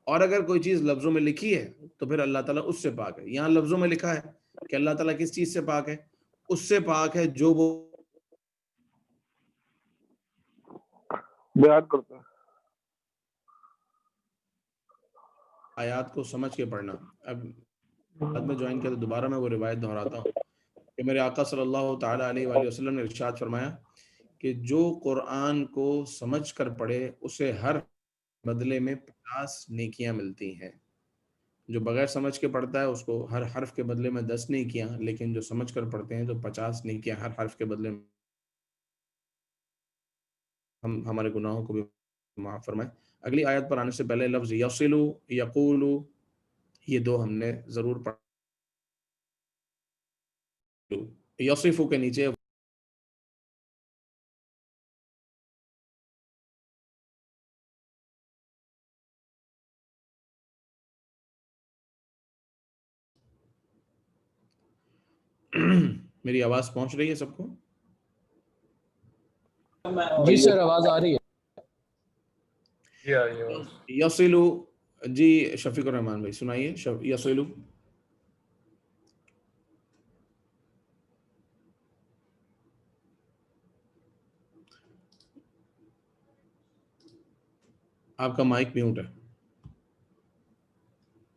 اور اگر کوئی چیز لفظوں میں لکھی ہے تو پھر اللہ تعالیٰ اس سے پاک ہے. یہاں لفظوں میں لکھا ہے کہ اللہ تعالیٰ کس چیز سے پاک ہے؟ اس سے پاک ہے جو وہ بیان کرتا ہے. آیات کو سمجھ کے پڑھنا. اب بعد میں جوائن کیا تو دوبارہ میں وہ روایت دہراتا ہوں کہ میرے آقا صلی اللہ تعالیٰ علیہ وآلہ وسلم نے ارشاد فرمایا کہ جو قرآن کو سمجھ کر پڑھے اسے ہر بدلے میں 50 نیکیاں ملتی ہیں. جو بغیر سمجھ کے پڑھتا ہے اس کو ہر حرف کے بدلے میں 10 نیکیاں، لیکن جو سمجھ کر پڑھتے ہیں تو 50 نیکیاں ہر حرف کے بدلے میں. ہم ہمارے گناہوں کو بھی معاف فرمائے. اگلی آیت پر آنے سے پہلے لفظ یصلو، یقولو، یہ دو ہم نے ضرور پڑھا. یصفو کے نیچے میری آواز پہنچ رہی ہے سب کو؟ جی سر آواز آ رہی ہے. یصلو، جی شفیق الرحمان بھائی سنائیے. یصلو آپ کا مائک میوٹ ہے.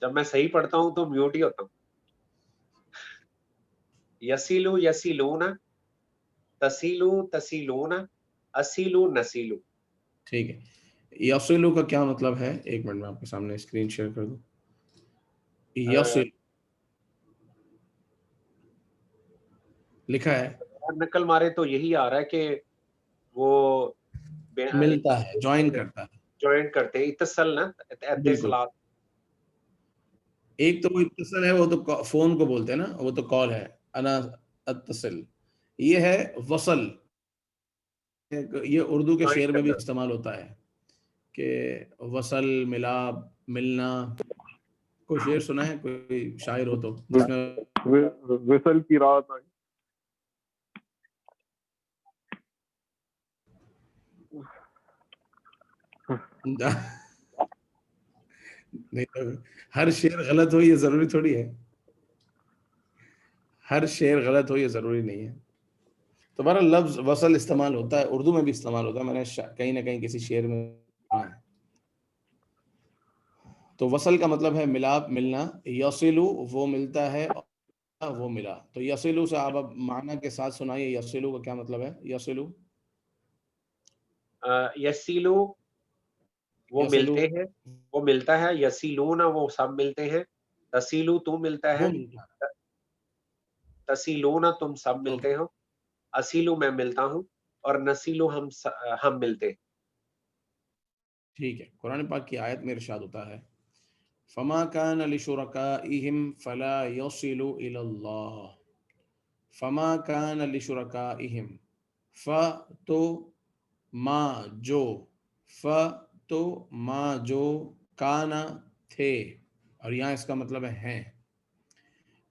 جب میں صحیح پڑھتا ہوں تو میوٹ ہی ہوتا ہوں. یسیلو یسیلون، تسیلو تسیلون، اسیلو نسیلو. ٹھیک ہے. یصلو کا کیا مطلب ہے؟ ایک منٹ میں آپ کے سامنے اسکرین شیئر کر دوں. یصل لکھا ہے، نقل مارے تو یہی آ رہا ہے کہ وہ ملتا ہے، جوائن کرتا ہے، جوائن کرتے ہیں. اتصل نا، اتصالات. ایک تو وہ اتصل ہے، وہ تو فون کو بولتے ہیں نا، وہ تو کال ہے، انا اتصل. یہ ہے وصل، یہ اردو کے شعر میں بھی استعمال ہوتا ہے کہ وصل، ملاب، ملنا. کوئی شعر سنا ہے کوئی شاعر ہو تو جس میں وصل کی رات آئی. نہیں تو ہر شعر غلط ہو یہ ضروری تھوڑی ہے، ہر شعر غلط ہو یہ ضروری نہیں ہے. تو بارہ لفظ وصل استعمال ہوتا ہے، اردو میں بھی استعمال ہوتا ہے، میں نے کہیں نہ کہیں کسی شعر میں پڑھا ہے. تو وصل کا مطلب ہے ملاپ، ملنا. یصلو وہ ملتا ہے، وہ ملا. تو یصلو سے آپ اب معنی کے ساتھ سنائیے یصلو کا کیا مطلب ہے. یصلو یسیلو وہ یصلو ملتے ہیں، وہ ملتا ہے. یسیلون وہ سب ملتے ہیں. تسیلو تو ملتا ہے. وہ ملتا ہے. تسیلون تم سب ملتے ہو. اسیلو میں ملتا ہوں، اور نسیلو ہم ملتے ہیں. ٹھیک ہے. قرآن پاک کی آیت میں ارشاد ہوتا ہے فما كان لشركائهم فلا يصلوا الى الله. فما كان لشركائهم، ف تو ما جو، ف تو ما جو، کانا تھے، اور یہاں اس کا مطلب ہے ہیں.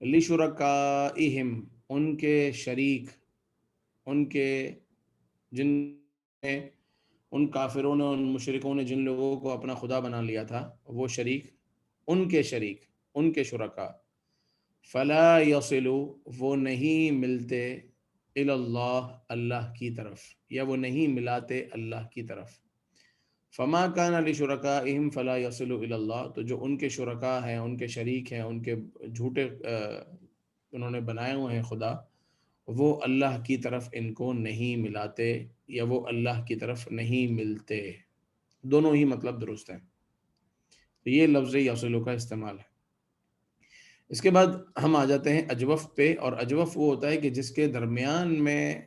لشرکائہم ان کے شریک، ان کے جن میں ان کافروں نے، ان مشرکوں نے جن لوگوں کو اپنا خدا بنا لیا تھا، وہ شریک، ان کے شریک، ان کے شرکا. فلا یصلو وہ نہیں ملتے الی اللہ اللہ کی طرف، یا وہ نہیں ملاتے اللہ کی طرف. فما کان لشرکائہم فلا یصلوا الی اللہ، تو جو ان کے شرکا ہیں، ان کے شریک ہیں، ان کے جھوٹے انہوں نے بنائے ہوئے ہیں خدا، وہ اللہ کی طرف ان کو نہیں ملاتے، یا وہ اللہ کی طرف نہیں ملتے. دونوں ہی مطلب درست ہیں. تو یہ لفظ یصلو کا استعمال ہے. اس کے بعد ہم آ جاتے ہیں اجوف پہ، اور اجوف وہ ہوتا ہے کہ جس کے درمیان میں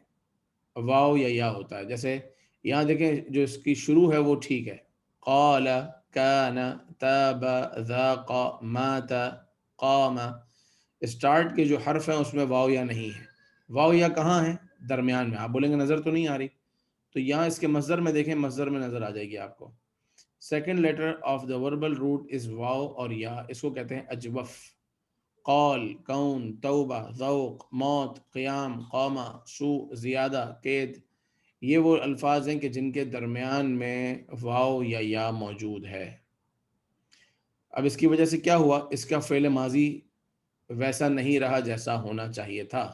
واو یا یا ہوتا ہے. جیسے یہاں دیکھیں جو اس کی شروع ہے وہ ٹھیک ہے، قال، کان، تاب، ذاق، مات، قام. اسٹارٹ کے جو حرف ہیں اس میں واو یا نہیں ہے. واو یا کہاں ہے؟ درمیان میں. آپ بولیں گے نظر تو نہیں آ رہی، تو یہاں اس کے مصدر میں دیکھیں، مصدر میں نظر آ جائے گی آپ کو. Second letter of the verbal root is واو اور یا، اس کو کہتے ہیں اجوف. قول، کون، توبہ، ذوق، موت، قیام، قوما، سو، زیادہ، قید. یہ وہ الفاظ ہیں کہ جن کے درمیان میں واو یا یا موجود ہے. اب اس کی وجہ سے کیا ہوا؟ اس کا فعل ماضی ویسا نہیں رہا جیسا ہونا چاہیے تھا.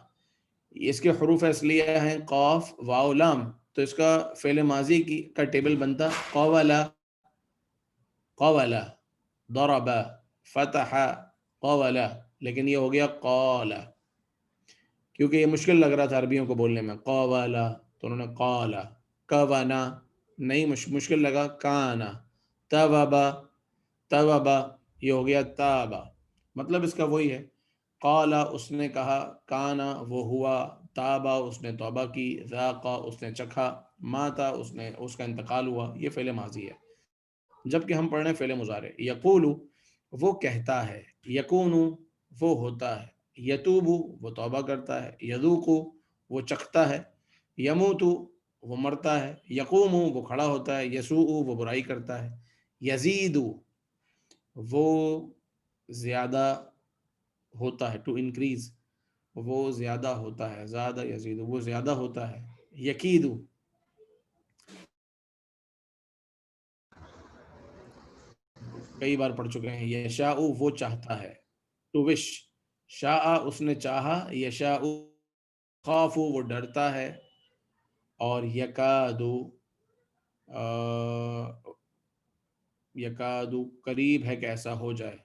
اس کے حروف اصلیہ ہیں قاف، واو، لام. تو اس کا فعل ماضی کا ٹیبل بنتا قولا، قولا، ضرب، فتح، قولا. لیکن یہ ہو گیا قالا، کیونکہ یہ مشکل لگ رہا تھا عربیوں کو بولنے میں. قولا تو انہوں نے قالا. کوانا نہیں مشکل لگا، کانا. توبا، توبا یہ ہو گیا تابا. مطلب اس کا وہی ہے. قالا اس نے کہا، کانا وہ ہوا، تابا اس نے توبہ کی، ذاقا اس نے چکھا، ماتا اس کا انتقال ہوا. یہ فعل ماضی ہے. جبکہ ہم پڑھ رہے ہیں فعل مضارع. یقولو وہ کہتا ہے، یکونو وہ ہوتا ہے، یتوبو وہ توبہ کرتا ہے، یذوقو وہ چکھتا ہے، یموتو وہ مرتا ہے، یقومو وہ کھڑا ہوتا ہے، یسوء وہ برائی کرتا ہے، یزیدو وہ زیادہ ہوتا ہے، ٹو انکریز وہ زیادہ ہوتا ہے، زیادہ یزیدو وہ زیادہ ہوتا ہے، یکیدو کئی بار پڑھ چکے ہیں، یشاء وہ چاہتا ہے، ٹو وش. شاء اس نے چاہا، یشاء خاف وہ ڈرتا ہے، اور یکادو یکادو قریب ہے کہ ایسا ہو جائے.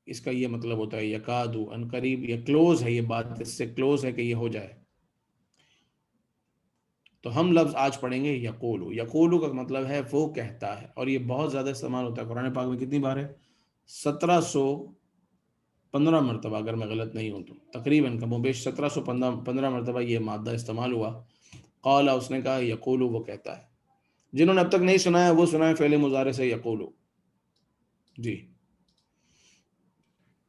اس کا یہ مطلب ہوتا ہے یکادو ان قریب، یہ کلوز ہے، یہ بات اس سے کلوز ہے کہ یہ ہو جائے. تو ہم لفظ آج پڑھیں گے یقولو. یقولو کا مطلب ہے وہ کہتا ہے، اور یہ بہت زیادہ استعمال ہوتا ہے قرآن پاک میں. کتنی بار ہے؟ 1715 مرتبہ اگر میں غلط نہیں ہوں تو، تقریباً کم و بیش 1715 مرتبہ یہ مادہ استعمال ہوا. قال اس نے کہا، یقولو وہ کہتا ہے. جنہوں نے اب تک نہیں سنا ہے وہ سنائے فعل مضارع سے یقولو. جی.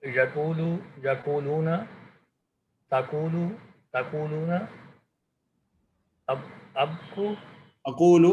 یقولو، یقولون، تقولو، تقولون. اب کو اقولو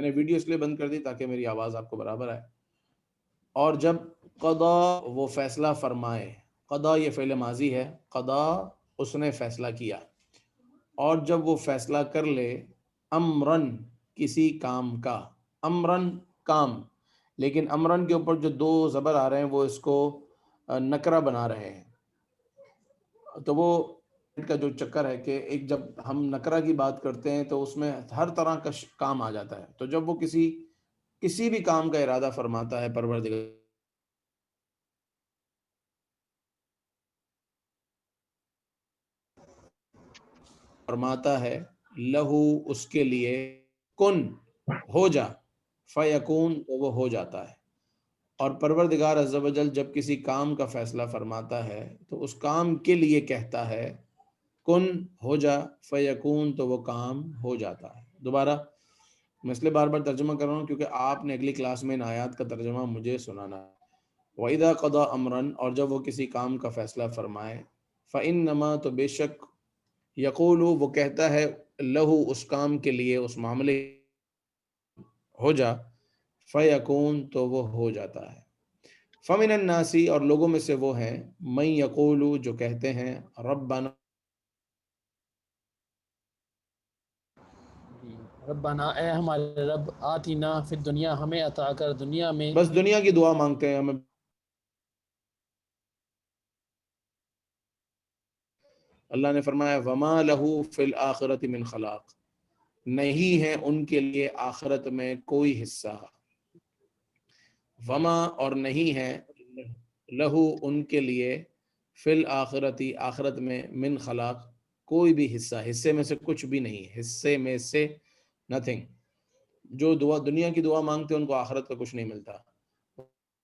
میں نے ویڈیو اس لیے بند کر دی تاکہ میری آواز آپ کو برابر آئے. اور جب قضا وہ فیصلہ فرمائے، قضا یہ فعل ماضی ہے، قضا اس نے فیصلہ کیا، اور جب وہ فیصلہ کر لے امرن کسی کام کا، امرن کام، لیکن امرن کے اوپر جو دو زبر آ رہے ہیں وہ اس کو نکرہ بنا رہے ہیں. تو وہ کا جو چکر ہے کہ ایک جب ہم نکرہ کی بات کرتے ہیں تو اس میں ہر طرح کا کام آ جاتا ہے. تو جب وہ کسی بھی کام کا ارادہ فرماتا ہے پروردگار فرماتا ہے لہو اس کے لیے کن ہو جا فیکون تو وہ ہو جاتا ہے. اور پروردگار عز و جل جب کسی کام کا فیصلہ فرماتا ہے تو اس کام کے لیے کہتا ہے کن ہو جا فیکون تو وہ کام ہو جاتا ہے. دوبارہ میں اس لیے بار بار ترجمہ کر رہا ہوں کیونکہ آپ نے اگلی کلاس میں ان آیات کا ترجمہ مجھے سنانا ہے. وَإِذَا قَضَى أَمْرًا اور جب وہ کسی کام کا فیصلہ فرمائے فَإِنَّمَا تو بے شک یقول وہ کہتا ہے لہو اس کام کے لیے اس معاملے ہو جا فیکون تو وہ ہو جاتا ہے. فمن الناسی اور لوگوں میں سے وہ ہیں من یقول جو کہتے ہیں ربنا ربنا اے ہمارے رب آتینا فی الدنیا ہمیں عطا کر دنیا میں، بس دنیا کی دعا مانگتے ہیں ہمیں. اللہ نے فرمایا وما لہو فی الآخرۃ من خلاق، نہیں ہے ان کے لیے آخرت میں کوئی حصہ. وما اور نہیں ہے لہو ان کے لیے فی الآخرتی آخرت میں من خلاق کوئی بھی حصہ، حصے میں سے کچھ بھی نہیں، حصے میں سے نتھنگ. جو دنیا کی دعا مانگتے ہیں ان کو آخرت کا کچھ نہیں ملتا.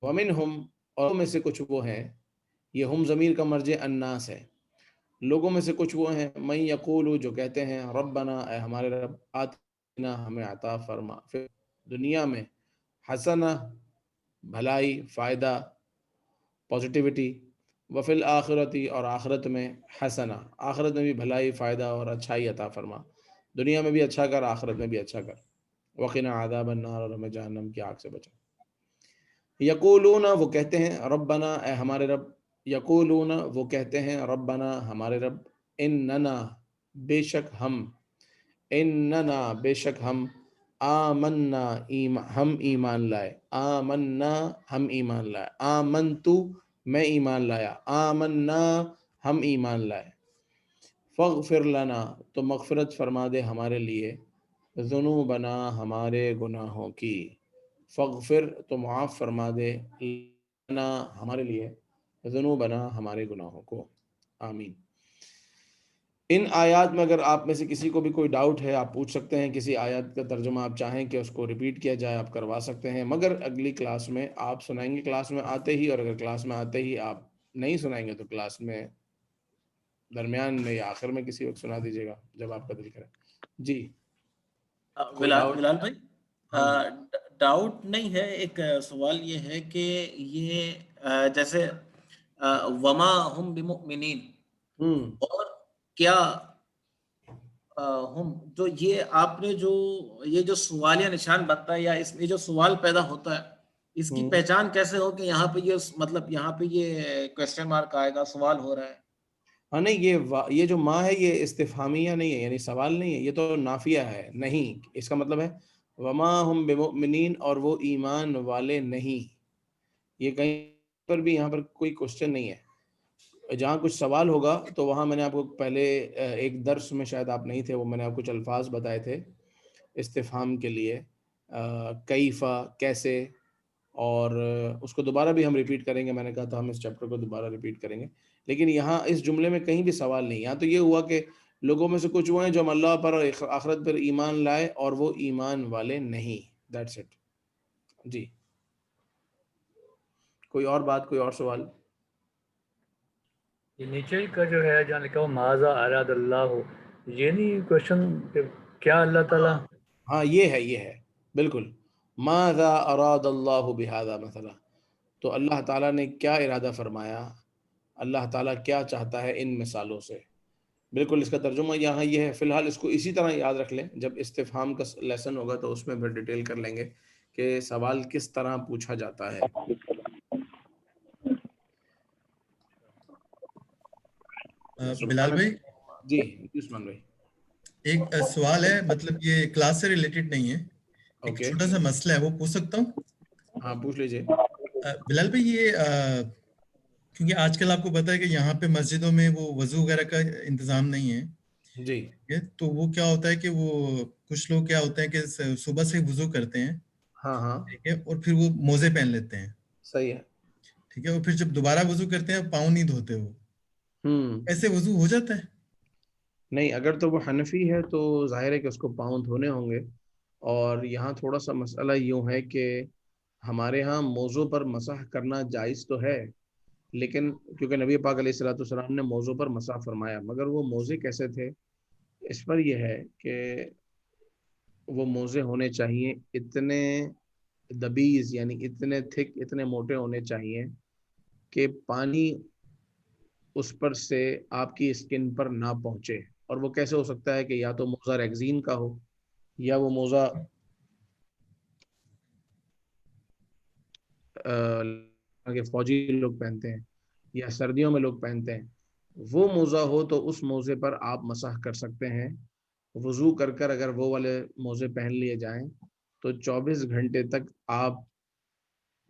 ومنہم اور میں سے کچھ وہ ہیں، یہ ہم ضمیر کا مرجع الناس ہے، لوگوں میں سے کچھ وہ ہیں من یقول جو کہتے ہیں ربنا اے ہمارے رب آتنا ہمیں عطا فرما پھر دنیا میں حسنہ بھلائی فائدہ پازیٹیوٹی، وفی الآخرتی اور آخرت میں حسنہ آخرت میں بھی بھلائی فائدہ اور اچھائی عطا فرما. دنیا میں بھی اچھا کر، آخرت میں بھی اچھا کر. وقنا عذاب النار اور ہمیں جہنم کی آگ سے بچا. یقولون وہ کہتے ہیں ربنا اے ہمارے رب، یقولون وہ کہتے ہیں ربنا ہمارے رب اننا بے شک ہم، اننا بے شک ہم آمنا ہم ایمان لائے، آمنا ہم ایمان لائے، آمنتو میں ایمان لایا، آمنا ہم ایمان لائے. فاغفر لنا تو مغفرت فرما دے ہمارے لیے، ذنوبنا ہمارے گناہوں کی، فاغفر تو معاف فرما دے لنا ہمارے لیے، ذنوبنا ہمارے گناہوں کو. آمین. ان آیات میں اگر آپ میں سے کسی کو بھی کوئی ڈاؤٹ ہے آپ پوچھ سکتے ہیں، کسی آیات کا ترجمہ آپ چاہیں کہ اس کو ریپیٹ کیا جائے آپ کروا سکتے ہیں، مگر اگلی کلاس میں آپ سنائیں گے کلاس میں آتے ہی، اور اگر کلاس میں آتے ہی آپ نہیں سنائیں گے تو کلاس میں درمیان میں یا آخر میں کسی وقت سنا دیجیے گا جب آپ کا دل کرے. جی کوئی ڈاؤٹ؟ بلال بھائی ڈاؤٹ نہیں ہے، ایک سوال یہ ہے کہ یہ جیسے وما ہم بمؤمنین اور کیا ہم، جو یہ آپ نے جو یہ جو سوالیہ نشان بنتا ہے یا اس میں جو سوال پیدا ہوتا ہے اس کی پہچان کیسے ہو کہ یہاں پہ یہ مطلب یہاں پہ یہ کویسچن مارک آئے گا، سوال ہو رہا ہے؟ ہاں نہیں، یہ جو ما ہے یہ استفہامیہ نہیں ہے، یعنی سوال نہیں ہے، یہ تو نافیہ ہے نہیں. اس کا مطلب ہے وما ہم بمؤمنین اور وہ ایمان والے نہیں. یہ کہیں پر بھی یہاں پر کوئی کوشچن نہیں ہے. جہاں کچھ سوال ہوگا تو وہاں میں نے آپ کو پہلے ایک درس میں شاید آپ نہیں تھے، وہ میں نے آپ کو کچھ الفاظ بتائے تھے استفہام کے لیے، کیفا کیسے، اور اس کو دوبارہ بھی ہم ریپیٹ کریں گے. میں نے کہا تھا ہم اس چیپٹر کو دوبارہ ریپیٹ کریں گے، لیکن یہاں اس جملے میں کہیں بھی سوال نہیں. یہاں تو یہ ہوا کہ لوگوں میں سے کچھ وہ ہیں جو اللہ پر اور آخرت پر ایمان لائے اور وہ ایمان والے نہیں. That's it. جی کوئی اور بات، کوئی اور سوال؟ یہ نیچے کا جو ہے جہاں لکھا ہو ماذا اراد اللہ، یہ نہیں کوشچن کیا اللہ تعالیٰ؟ ہاں یہ ہے بالکل. ماذا اراد اللہ بہذا مثلا، تو اللہ تعالیٰ نے کیا ارادہ فرمایا، اللہ تعالیٰ کیا چاہتا ہے ان مثالوں سے. بالکل اس کا ترجمہ یہاں یہ ہے. فی الحال اس کو اسی طرح یاد رکھ لیں, جب استفہام کا لیسن ہوگا تو اس میں پھر ڈیٹیل کر لیں گے کہ سوال کس طرح پوچھا جاتا ہے. بلال بھائی, جی عثمان بھائی, ایک سوال ہے, مطلب یہ کلاس سے ریلیٹڈ نہیں ہے, ایک اوکے چھوٹا سا مسئلہ ہے, وہ پوچھ سکتا ہوں؟ ہاں پوچھ لیجئے. بلال بھائی, یہ کیونکہ آج کل آپ کو پتا ہے کہ یہاں پہ مسجدوں میں وہ وضو وغیرہ کا انتظام نہیں ہے, جی تو وہ کیا ہوتا ہے کہ وہ کچھ لوگ کیا ہوتے ہیں کہ صبح سے وضو کرتے ہیں, ہاں ہاں ٹھیک ہے, اور پھر وہ موزے پہن لیتے ہیں, صحیح ہے. ٹھیک ہے, اور پھر جب دوبارہ وضو کرتے ہیں پاؤں نہیں دھوتے, وہ ایسے وضو ہو جاتا ہے؟ نہیں, اگر تو وہ حنفی ہے تو ظاہر ہے کہ اس کو پاؤں دھونے ہوں گے. اور یہاں تھوڑا سا مسئلہ یوں ہے کہ ہمارے ہاں موضوع پر مسح کرنا جائز تو ہے, لیکن کیونکہ نبی پاک علیہ الصلوۃ والسلام نے موضوع پر مسح فرمایا, مگر وہ موزے کیسے تھے اس پر یہ ہے کہ وہ موزے ہونے چاہیے اتنے دبیز, یعنی اتنے تھک, اتنے موٹے ہونے چاہیے کہ پانی اس پر سے آپ کی اسکن پر نہ پہنچے. اور وہ کیسے ہو سکتا ہے کہ یا تو موزہ ریگزین کا ہو, یا وہ موزہ فوجی لوگ پہنتے ہیں, یا سردیوں میں لوگ پہنتے ہیں. وہ موزہ ہو تو اس موزے پر آپ مسح کر سکتے ہیں. وضو کر کر اگر وہ والے موزے پہن لیے جائیں تو 24 گھنٹے تک آپ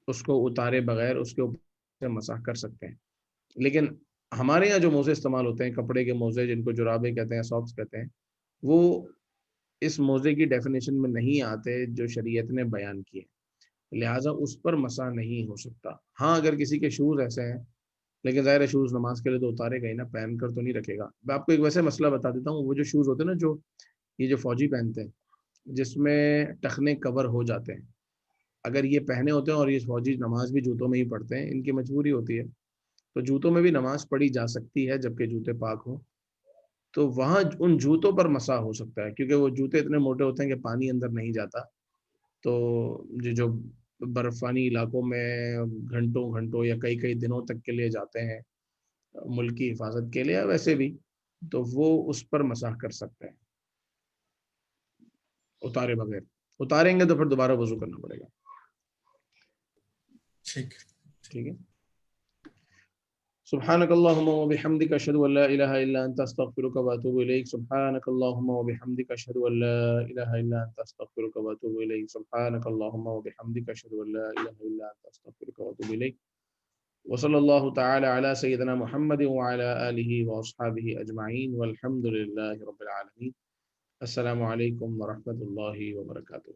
اس کو اتارے بغیر اس کے اوپر سے مسح کر سکتے ہیں. لیکن ہمارے یہاں جو موزے استعمال ہوتے ہیں, کپڑے کے موزے جن کو جرابے کہتے ہیں, ساکس کہتے ہیں, وہ اس موزے کی ڈیفینیشن میں نہیں آتے جو شریعت نے بیان کیے, لہٰذا اس پر مسح نہیں ہو سکتا. ہاں اگر کسی کے شوز ایسے ہیں, لیکن ظاہر ہے شوز نماز کے لیے تو اتارے گا ہی نا, پہن کر تو نہیں رکھے گا. میں آپ کو ایک ویسے مسئلہ بتا دیتا ہوں. وہ جو شوز ہوتے ہیں نا, جو یہ جو فوجی پہنتے ہیں, جس میں ٹخنے کور ہو جاتے ہیں, اگر یہ پہنے ہوتے ہیں اور یہ فوجی نماز بھی جوتوں میں ہی پڑھتے ہیں, ان کی مجبوری ہوتی ہے, تو جوتوں میں بھی نماز پڑھی جا سکتی ہے جبکہ جوتے پاک ہوں, تو وہاں ان جوتوں پر مسح ہو سکتا ہے, کیونکہ وہ جوتے اتنے موٹے ہوتے ہیں کہ پانی اندر نہیں جاتا. تو جو برفانی علاقوں میں گھنٹوں گھنٹوں یا کئی کئی دنوں تک کے لیے جاتے ہیں ملک کی حفاظت کے لیے, ویسے بھی تو وہ اس پر مسح کر سکتے ہیں اتارے بغیر. اتاریں گے تو پھر دوبارہ وضو کرنا پڑے گا. ٹھیک ہے. سبحانك اللهم وبحمدك اشهد ان لا اله الا انت استغفرك واتوب اليك. سبحانك اللهم وبحمدك اشهد ان لا اله الا انت استغفرك واتوب اليك. سبحانك اللهم وبحمدك اشهد ان لا اله الا انت استغفرك واتوب اليك. وصلى الله تعالى على سيدنا محمد وعلى اله واصحابه اجمعين والحمد لله رب العالمين. السلام عليكم ورحمة الله وبركاته.